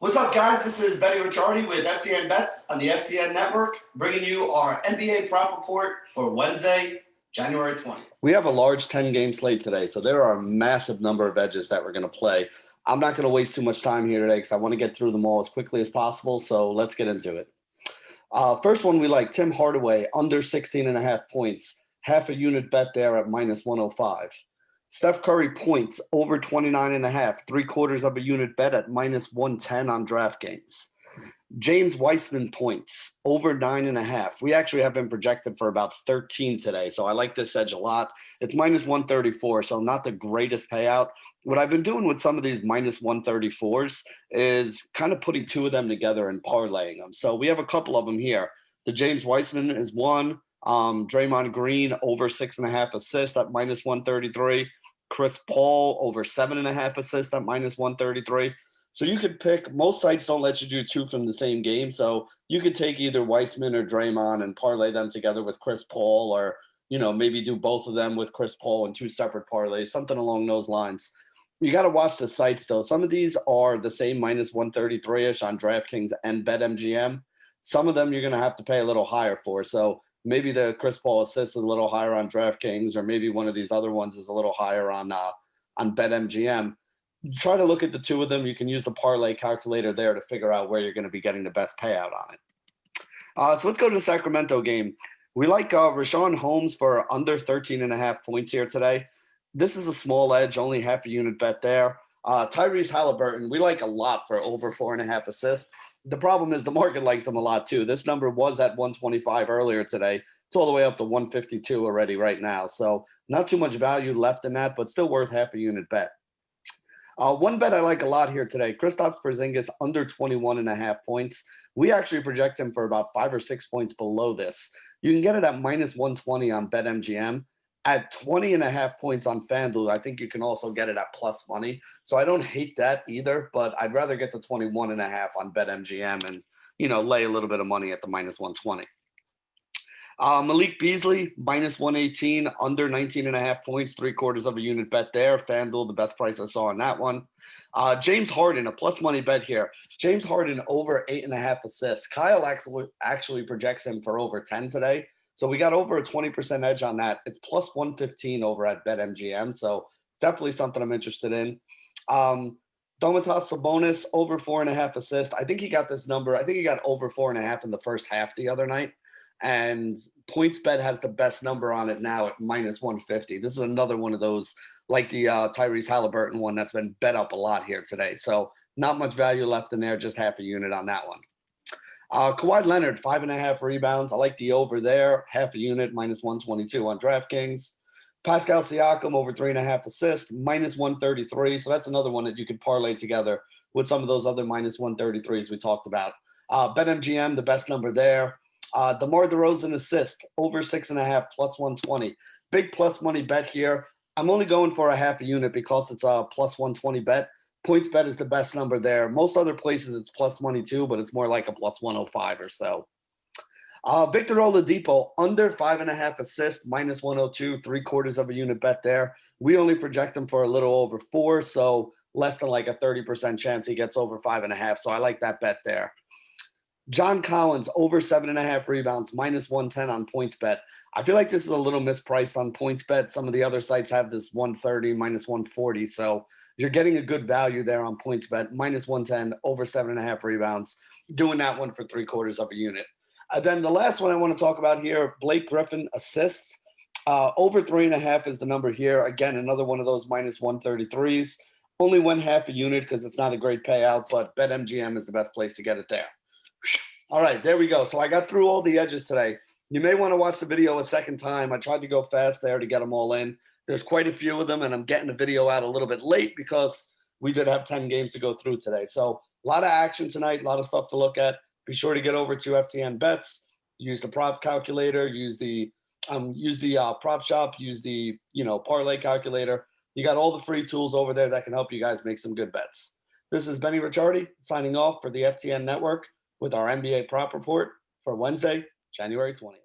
What's up, guys? This is Ricciardi with FTN Bets on the FTN Network, bringing you our NBA prop report for Wednesday, January 20th. We have a large 10-game slate today, so there are a massive number of edges that we're going to play. I'm not going to waste too much time here today because I want to get through them all as quickly as possible, so let's get into it. First one we like, Tim Hardaway, under 16.5 points. Half a unit bet there at minus 105. Steph Curry points over 29.5, 3/4 of a unit bet at minus 110 on DraftKings. James Wiseman points over 9.5. We actually have been projected for about 13 today, so I like this edge a lot. It's minus 134, so not the greatest payout. What I've been doing with some of these minus 134s is kind of putting two of them together and parlaying them. So we have a couple of them here. The James Wiseman is one. Draymond Green over 6.5 assists at minus 133. Chris Paul over 7.5 assists at minus 133. So you could pick, most sites don't let you do two from the same game. So you could take either Wiseman or Draymond and parlay them together with Chris Paul, or, maybe do both of them with Chris Paul in two separate parlays, something along those lines. You got to watch the sites though. Some of these are the same minus 133-ish on DraftKings and BetMGM. Some of them you're going to have to pay a little higher for. So maybe the Chris Paul assist is a little higher on DraftKings, or maybe one of these other ones is a little higher on BetMGM. Try to look at the two of them. You can use the parlay calculator there to figure out where you're going to be getting the best payout on it. So let's go to the Sacramento game. We like Richaun Holmes for under 13.5 points here today. This is a small edge, only half a unit bet there. Tyrese Haliburton, we like a lot for over 4.5 assists. The problem is the market likes him a lot too. This number was at 125 earlier today. It's all the way up to 152 already right now. So not too much value left in that, but still worth half a unit bet. One bet I like a lot here today, Kristaps Porzingis under 21.5 points. We actually project him for about 5 or 6 points below this. You can get it at minus 120 on BetMGM. At 20.5 points on FanDuel, I think you can also get it at plus money. So I don't hate that either, but I'd rather get the 21.5 on BetMGM and, lay a little bit of money at the minus 120. Malik Beasley, minus 118, under 19.5 points, 3/4 of a unit bet there. FanDuel, the best price I saw on that one. James Harden, a plus money bet here. James Harden over 8.5 assists. Kyle actually projects him for over 10 today. So we got over a 20% edge on that. It's plus 115 over at BetMGM. So definitely something I'm interested in. Domantas Sabonis over 4.5 assists. I think he got this number. I think he got over 4.5 in the first half the other night. And PointsBet has the best number on it now at minus 150. This is another one of those, like the Tyrese Haliburton one, that's been bet up a lot here today. So not much value left in there, just half a unit on that one. Kawhi Leonard, 5.5 rebounds. I like the over there, half a unit, minus 122 on DraftKings. Pascal Siakam over 3.5 assists, minus 133. So that's another one that you could parlay together with some of those other minus 133s we talked about. BetMGM, the best number there. DeMar DeRozan assist, over 6.5, plus 120. Big plus money bet here. I'm only going for a half a unit because it's a plus 120 bet. PointsBet is the best number there. Most other places it's plus money too, but it's more like a plus 105 or so. Victor Oladipo, under 5.5 assists, minus 102, 3/4 of a unit bet there. We only project him for a little over 4, so less than like a 30% chance he gets over 5.5. So I like that bet there. John Collins, over 7.5 rebounds, minus 110 on PointsBet. I feel like this is a little mispriced on PointsBet. Some of the other sites have this 130, minus 140. So you're getting a good value there on PointsBet, minus 110, over 7.5 rebounds, doing that one for 3/4 of a unit. Then the last one I want to talk about here, Blake Griffin assists. Over 3.5 is the number here. Again, another one of those minus 133s. Only one half a unit because it's not a great payout, but BetMGM is the best place to get it there. All right, there we go. So I got through all the edges today. You may want to watch the video a second time. I tried to go fast there to get them all in. There's quite a few of them, and I'm getting the video out a little bit late because we did have 10 games to go through today. So a lot of action tonight, a lot of stuff to look at. Be sure to get over to FTN Bets. Use the prop calculator. Use the prop shop. Use the parlay calculator. You got all the free tools over there that can help you guys make some good bets. This is Benny Ricciardi signing off for the FTN Network with our NBA prop report for Wednesday, January 20th.